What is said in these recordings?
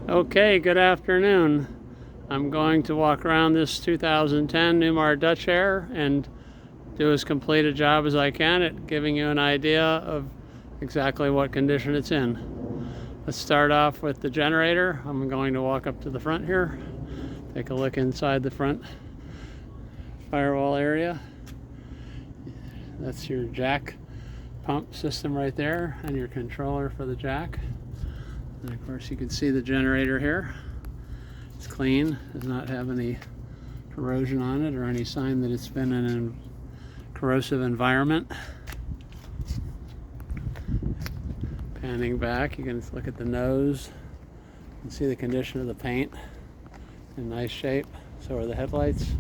Okay, good afternoon. I'm going to walk around this 2010 Newmar Dutch Air and do as complete a job as I can at giving you an idea of exactly what condition it's in. Let's start off with the generator. I'm going to walk up to the front here, take a look inside the front firewall area. That's your jack pump system right there and your controller for the jack. And of course you can see the generator here. It's clean, does not have any corrosion on it or any sign that it's been in a corrosive environment. Panning back, you can look at the nose and see the condition of the paint. In nice shape. So are the headlights.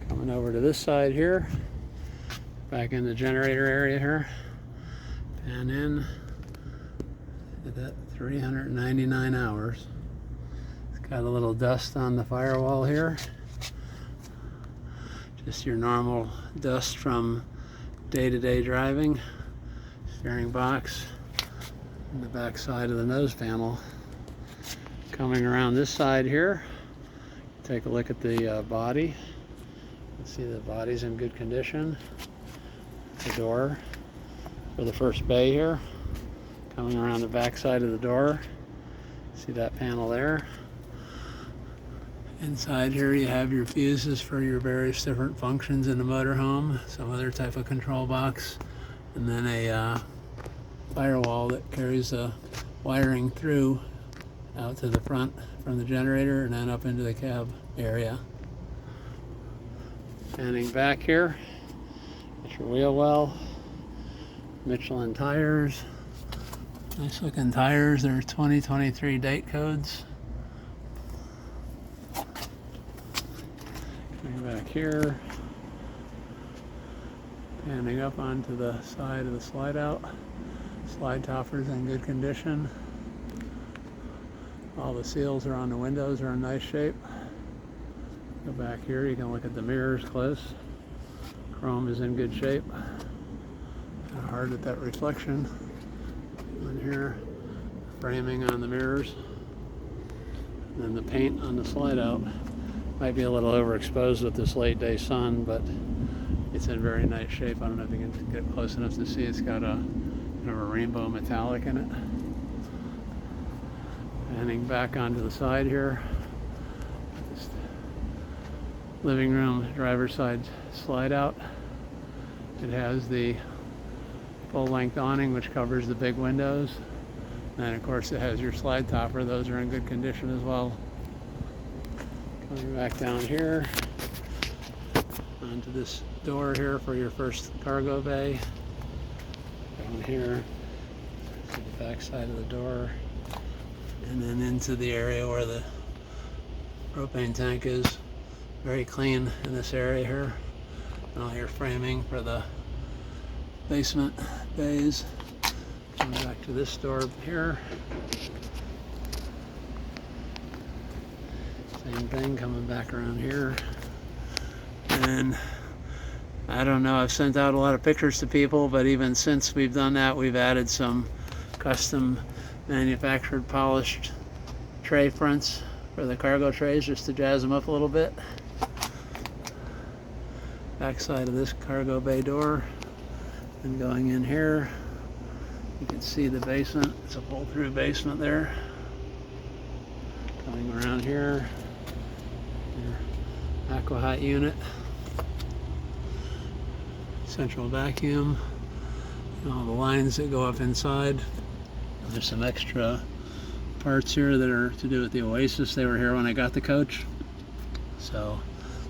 Coming over to this side here, back in the generator area here. And in at that 399 hours. It's got a little dust on the firewall here. Just your normal dust from day-to-day driving. Steering box and the back side of the nose panel. Coming around this side here, take a look at the body. You can see the body's in good condition. The door for the first bay here, coming around the back side of the door. See that panel there? Inside here you have your fuses for your various different functions in the motorhome, some other type of control box, and then a firewall that carries the wiring through out to the front from the generator and then up into the cab area. Standing back here, that's your wheel well. Michelin tires, nice looking tires. They're 2023 date codes. Coming back here, panning up onto the side of the slide out. Slide topper's in good condition. All the seals are on the windows are in nice shape. Go back here, you can look at the mirrors close. Chrome is in good shape. Hard at that reflection. In here, framing on the mirrors, and then the paint on the slide out might be a little overexposed with this late day sun, but it's in very nice shape. I don't know if you can get close enough to see. It's got a kind of a rainbow metallic in it. Panning back onto the side here, this living room driver's side slide out. It has the full-length awning which covers the big windows, and of course it has your slide topper. Those are in good condition as well. Coming back down here onto this door here for your first cargo bay. Down here to the back side of the door, and then into the area where the propane tank is. Very clean in this area here, and all your framing for the basement bays. Coming back to this door here. Same thing coming back around here. And I don't know, I've sent out a lot of pictures to people, but even since we've done that, we've added some custom manufactured polished tray fronts for the cargo trays just to jazz them up a little bit. Back side of this cargo bay door. And going in here, you can see the basement. It's a pull-through basement there. Coming around here, your aqua hot unit, central vacuum, and all the lines that go up inside. There's some extra parts here that are to do with the Oasis. They were here when I got the coach. So,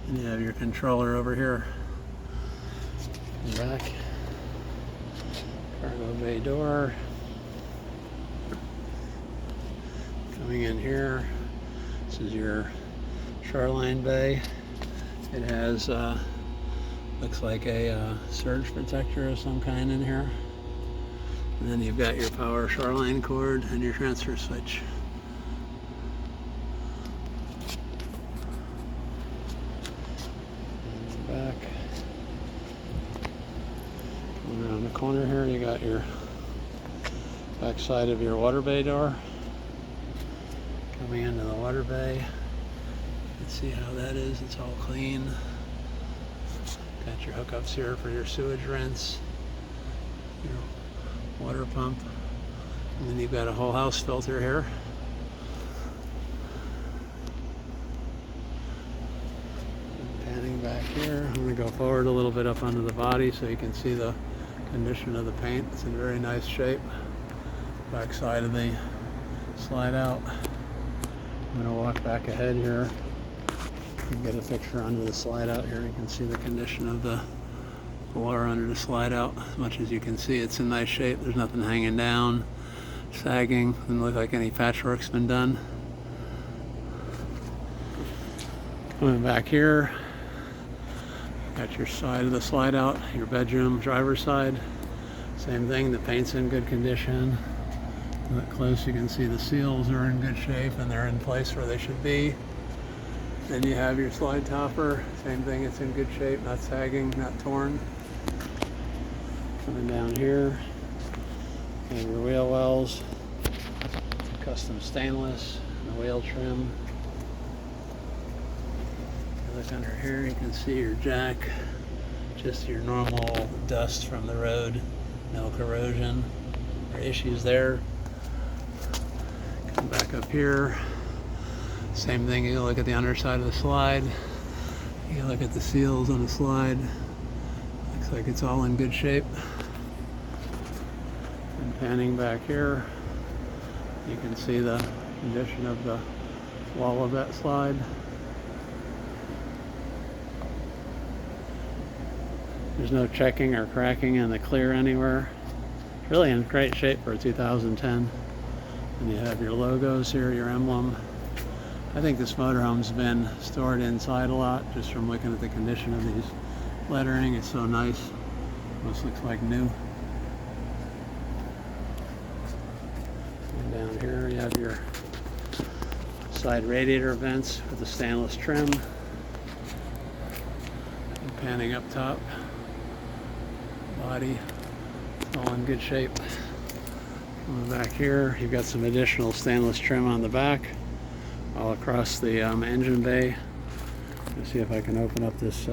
and you have your controller over here. And back. Cargo bay door. Coming in here, this is your shoreline bay. It has looks like a surge protector of some kind in here, and then you've got your power shoreline cord and your transfer switch. And back around the corner here, you got your Back side of your water bay door. Coming into the water bay. Let's see how that is. It's all clean. Got your hookups here for your sewage rinse, your water pump, and then you've got a whole house filter here. Panning back here, I'm going to go forward a little bit up onto the body so you can see the condition of the paint. It's in very nice shape. Back side of the slide out. I'm going to walk back ahead here and get a picture under the slide out here. You can see the condition of the floor under the slide out. As much as you can see, it's in nice shape. There's nothing hanging down, sagging. Doesn't look like any patchwork's been done. Coming back here, got your side of the slide out, your bedroom, driver's side. Same thing, the paint's in good condition. Look close, you can see the seals are in good shape and they're in place where they should be. Then you have your slide topper, same thing, it's in good shape, not sagging, not torn. Coming down here, and your wheel wells, custom stainless, and the wheel trim. You look under here, you can see your jack, just your normal dust from the road, no corrosion or issues there. Come back up here. Same thing, you look at the underside of the slide. You look at the seals on the slide. Looks like it's all in good shape. And panning back here, you can see the condition of the wall of that slide. There's no checking or cracking in the clear anywhere. Really in great shape for a 2010. And you have your logos here, your emblem. I think this motorhome's been stored inside a lot, just from looking at the condition of these lettering. It's so nice. Almost looks like new. And down here you have your side radiator vents with the stainless trim. And panning up top. Body, all in good shape. Coming back here, you've got some additional stainless trim on the back, all across the engine bay. Let's see if I can open up this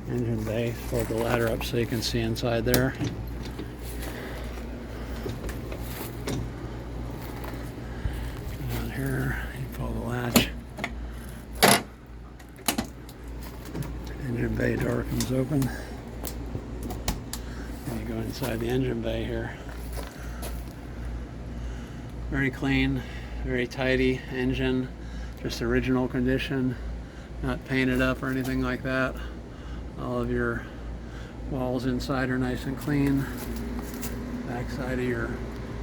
engine bay, fold the ladder up so you can see inside there. Down here, you pull the latch. Engine bay door comes open. And you go inside the engine bay here. Very clean, very tidy engine, just original condition, not painted up or anything like that. All of your walls inside are nice and clean. Back side of your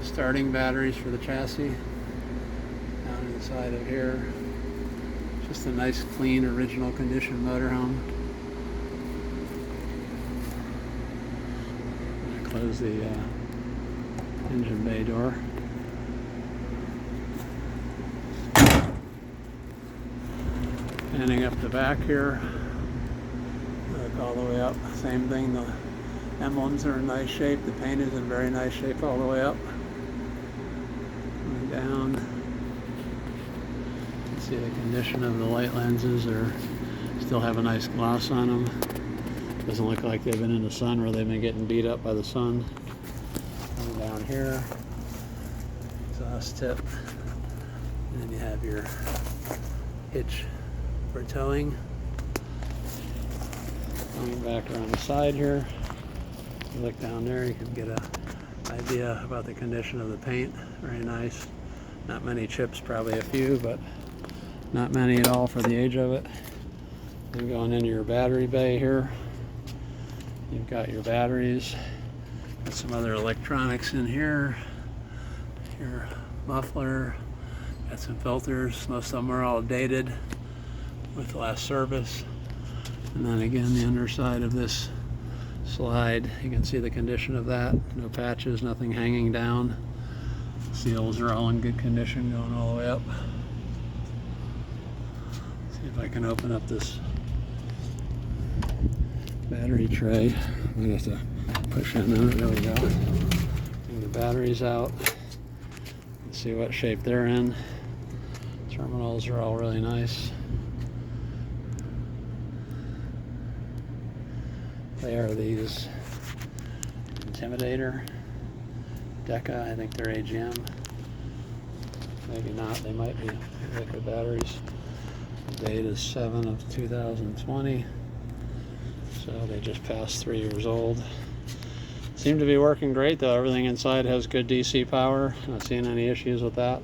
starting batteries for the chassis. Down inside of here. Just a nice, clean, original condition motorhome. I'm going to close the engine bay door. Panning up the back here, look all the way up, same thing, the emblems are in nice shape, the paint is in very nice shape all the way up. Coming down, you can see the condition of the light lenses still have a nice gloss on them. Doesn't look like they've been in the sun or they've been getting beat up by the sun. Coming down here, exhaust tip, and then you have your hitch for towing. Coming back around the side here, you look down there, you can get an idea about the condition of the paint. Very nice. Not many chips, probably a few, but not many at all for the age of it. Then going into your battery bay here, you've got your batteries, got some other electronics in here, your muffler, got some filters. Most of them are all dated with the last service. And then again, the underside of this slide, you can see the condition of that. No patches, nothing hanging down. Seals are all in good condition going all the way up. See if I can open up this battery tray. I'm gonna have to push in on it. There we go. Bring the batteries out. See what shape they're in. Terminals are all really nice. They are these Intimidator Deca. I think they're AGM. Maybe not. They might be liquid batteries. The date is 7/2020. So they just passed 3 years old. Seem to be working great though. Everything inside has good DC power. Not seeing any issues with that.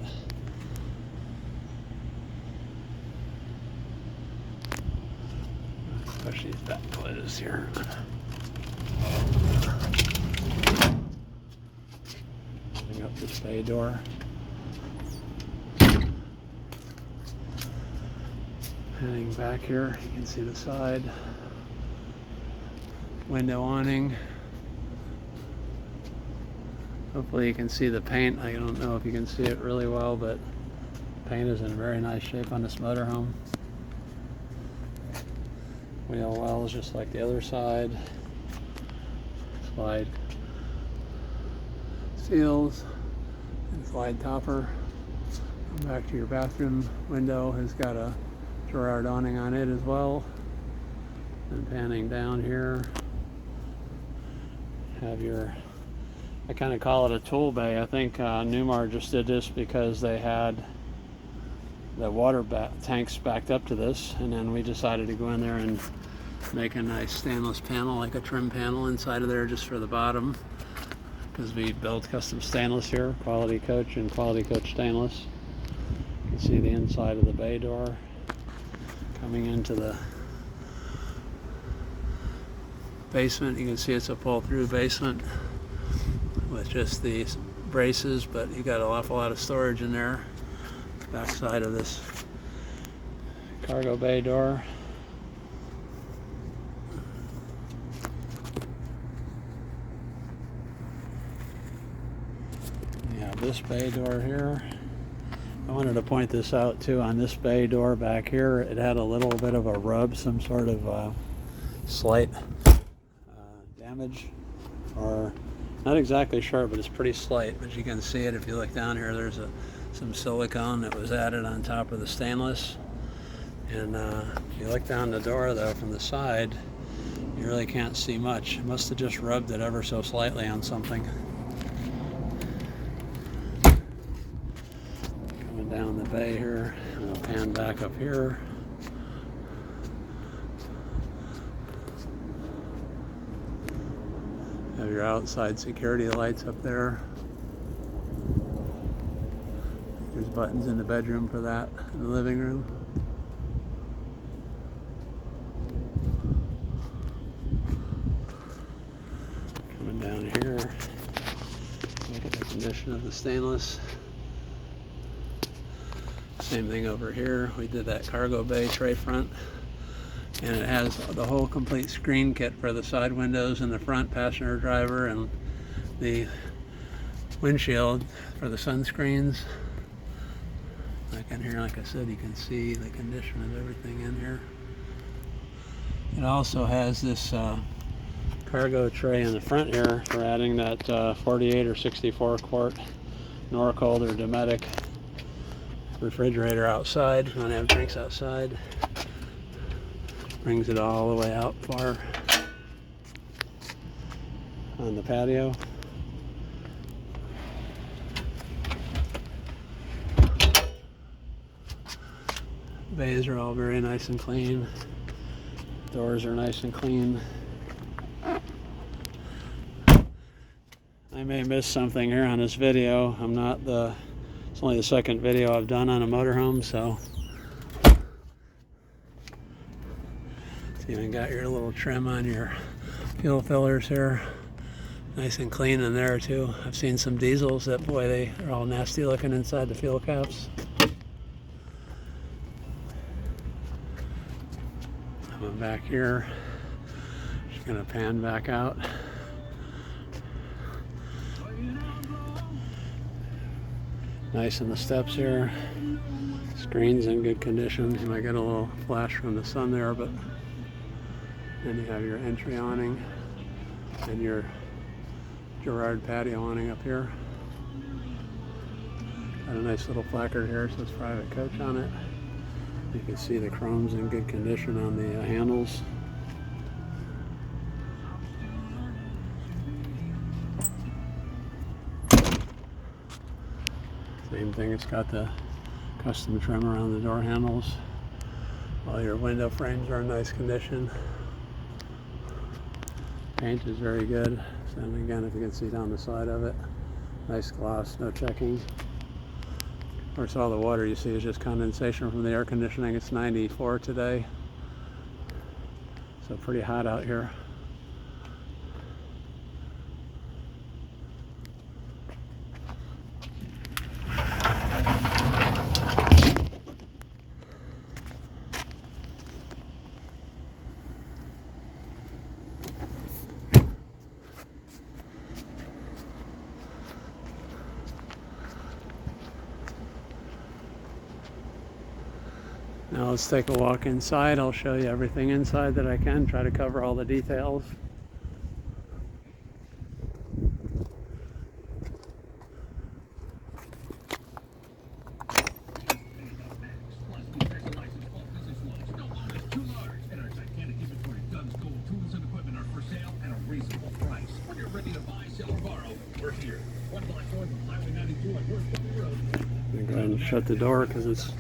Push these back closed here. Opening up this bay door. Heading back here, you can see the side. Window awning. Hopefully you can see the paint. I don't know if you can see it really well, but the paint is in very nice shape on this motorhome. Wheel wells just like the other side. Slide seals and slide topper. Come back to your bathroom window. Has got a Girard awning on it as well. And panning down here, have your, I kind of call it a tool bay. I think Newmar just did this because they had the water tanks backed up to this, and then we decided to go in there and make a nice stainless panel, like a trim panel inside of there just for the bottom, because we build custom stainless here, Quality Coach and Quality Coach stainless. You can see the inside of the bay door coming into the basement. You can see it's a pull-through basement with just these braces, but you got an awful lot of storage in there. Back side of this cargo bay door. You have this bay door here. I wanted to point this out too. On this bay door back here, it had a little bit of a rub, some sort of slight damage, or not exactly sure, but it's pretty slight. But you can see it if you look down here. There's some silicone that was added on top of the stainless. And if you look down the door though from the side, you really can't see much. It must have just rubbed it ever so slightly on something. Coming down the bay here, and I'll pan back up here. Have your outside security lights up there. There's buttons in the bedroom for that, in the living room. Coming down here, look at the condition of the stainless. Same thing over here. We did that cargo bay tray front. And it has the whole complete screen kit for the side windows and the front passenger driver, and the windshield for the sunscreens. Like in here, like I said, you can see the condition of everything in here. It also has this cargo tray in the front here for adding that 48 or 64 quart Norcold or Dometic refrigerator outside if you want to have drinks outside. Brings it all the way out far on the patio. Bays are all very nice and clean. Doors are nice and clean. I may miss something here on this video. It's only the second video I've done on a motorhome, so. You even got your little trim on your fuel fillers here. Nice and clean in there too. I've seen some diesels that, boy, they are all nasty looking inside the fuel caps. Coming back here, just gonna pan back out. Nice in the steps here. Screen's in good condition. You might get a little flash from the sun there, but then you have your entry awning and your Girard patio awning up here. Got a nice little placard here, it says private coach on it. You can see the chrome's in good condition on the handles. Same thing, it's got the custom trim around the door handles. All your window frames are in nice condition. Paint is very good. So again, if you can see down the side of it, nice gloss, no checking. Of course, all the water you see is just condensation from the air conditioning. It's 94 today, so pretty hot out here. Now let's take a walk inside. I'll show you everything inside that I can, try to cover all the details. I'm going to go ahead and shut the door because it's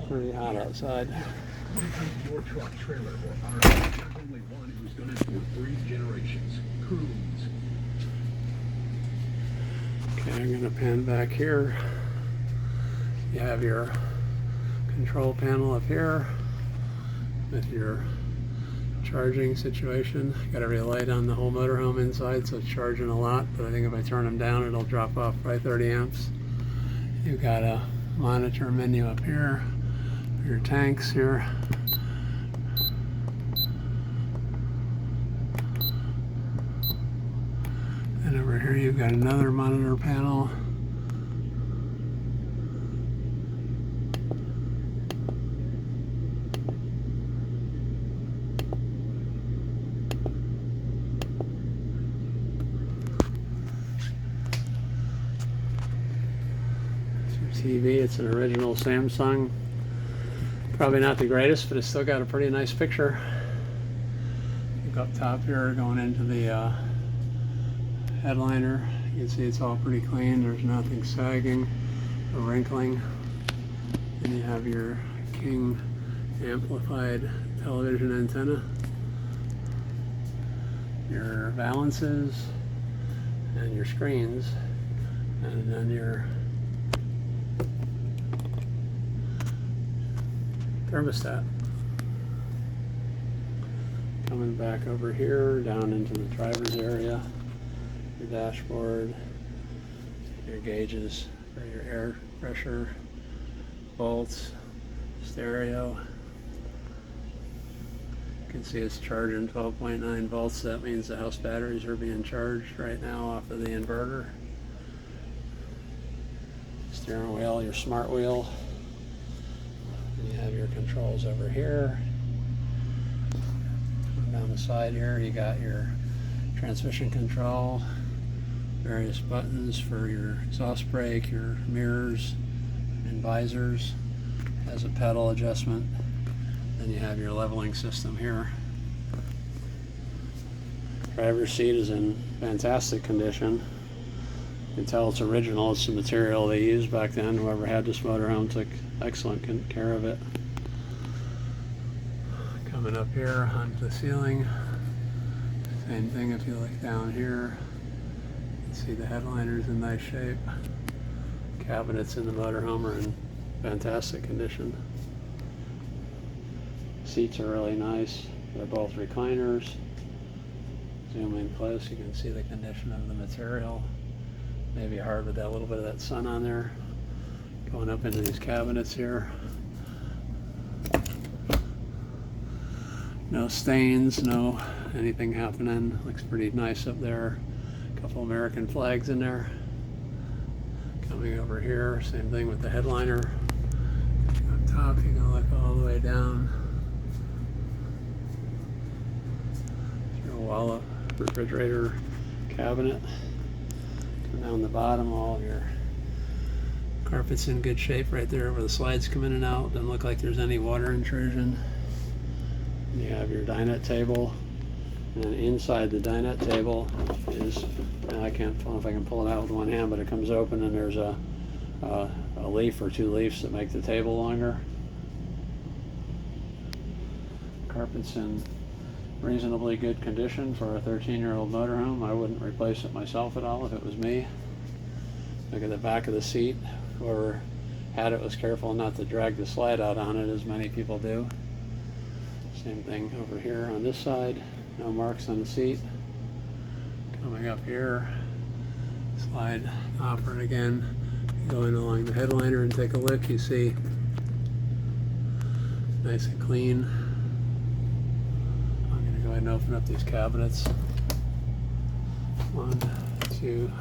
pretty hot outside. Your truck, trailer, or RV, only one who's done it for 3 generations. Cruise. Okay, I'm going to pan back here. You have your control panel up here with your charging situation. Got every light on the whole motorhome inside, so it's charging a lot, but I think if I turn them down, it'll drop off by 30 amps. You've got a monitor menu up here. Your tanks here. And over here you've got another monitor panel. It's your TV, it's an original Samsung. Probably not the greatest, but it's still got a pretty nice picture. Look up top here, going into the headliner. You can see it's all pretty clean. There's nothing sagging or wrinkling. And you have your King amplified television antenna, your balances, and your screens, and then your thermostat. Coming back over here, down into the driver's area, your dashboard, your gauges for your air pressure, volts, stereo. You can see it's charging 12.9 volts. That means the house batteries are being charged right now off of the inverter. Steering wheel, your smart wheel. And you have your controls over here. Down the side here, you got your transmission control, various buttons for your exhaust brake, your mirrors and visors. Has a pedal adjustment. Then you have your leveling system here. Driver's seat is in fantastic condition. You can tell it's original. It's the material they used back then. Whoever had this motorhome took excellent care of it. Coming up here onto the ceiling, same thing if you look down here. You can see the headliner's in nice shape. Cabinets in the motorhome are in fantastic condition. Seats are really nice. They're both recliners. Zoom in close, you can see the condition of the material. Maybe hard with that little bit of that sun on there. Going up into these cabinets here. No stains, no anything happening. Looks pretty nice up there. A couple American flags in there. Coming over here, same thing with the headliner. Up top, you can look all the way down. Your wallet, refrigerator cabinet. Come down the bottom, all of your Carpet's in good shape right there where the slides come in and out. Doesn't look like there's any water intrusion. And you have your dinette table, and inside the dinette table is, I don't know if I can pull it out with one hand, but it comes open and there's a leaf or two leaves that make the table longer. Carpet's in reasonably good condition for a 13-year-old motorhome. I wouldn't replace it myself at all if it was me. Look at the back of the seat. Whoever had it was careful not to drag the slide out on it, as many people do. Same thing over here on this side. No marks on the seat. Coming up here, slide operating again. Going along the headliner and take a look. You see, nice and clean. I'm going to go ahead and open up these cabinets. 1, 2,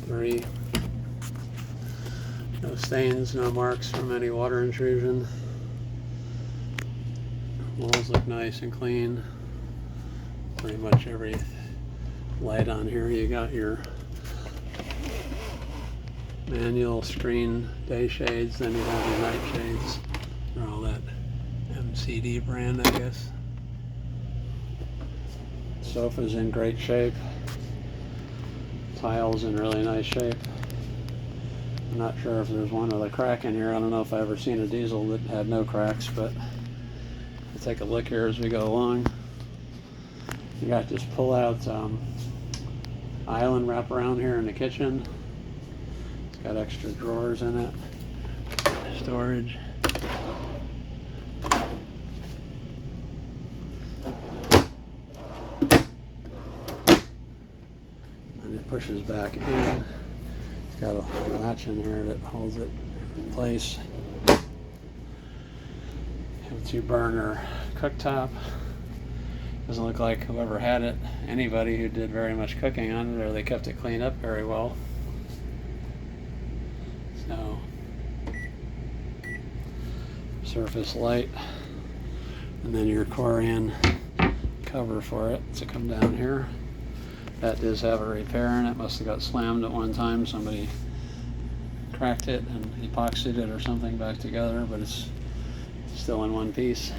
3. No stains, no marks from any water intrusion. Walls look nice and clean. Pretty much every light on here. You got your manual screen day shades, then you have your night shades. They're all that MCD brand, I guess. Sofa's in great shape. Tiles in really nice shape. I'm not sure if there's one with a crack in here. I don't know if I've ever seen a diesel that had no cracks, but we'll take a look here as we go along. You got this pull-out island wraparound here in the kitchen. It's got extra drawers in it, storage. And it pushes back in. It's got a latch in here that holds it in place. Have a 2-burner cooktop. Doesn't look like whoever had it, anybody who did very much cooking on it, or they kept it cleaned up very well. So, surface light, and then your Corian cover for it to come down here. That does have a repair in it. Must have got slammed at one time. Somebody cracked it and epoxied it or something back together, but it's still in one piece.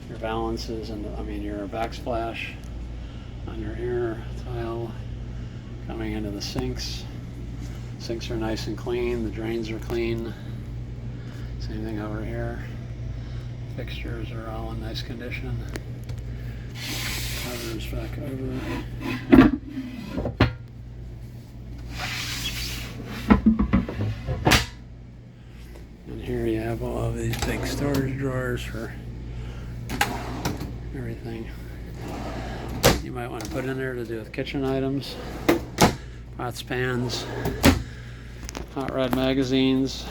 Your balances and your backsplash on your air tile coming into the sinks. Sinks are nice and clean. The drains are clean. Same thing over here. Fixtures are all in nice condition. Covers back over. And here you have all of these big storage drawers for everything you might want to put in there to do with kitchen items. Pots, pans, hot rod magazines,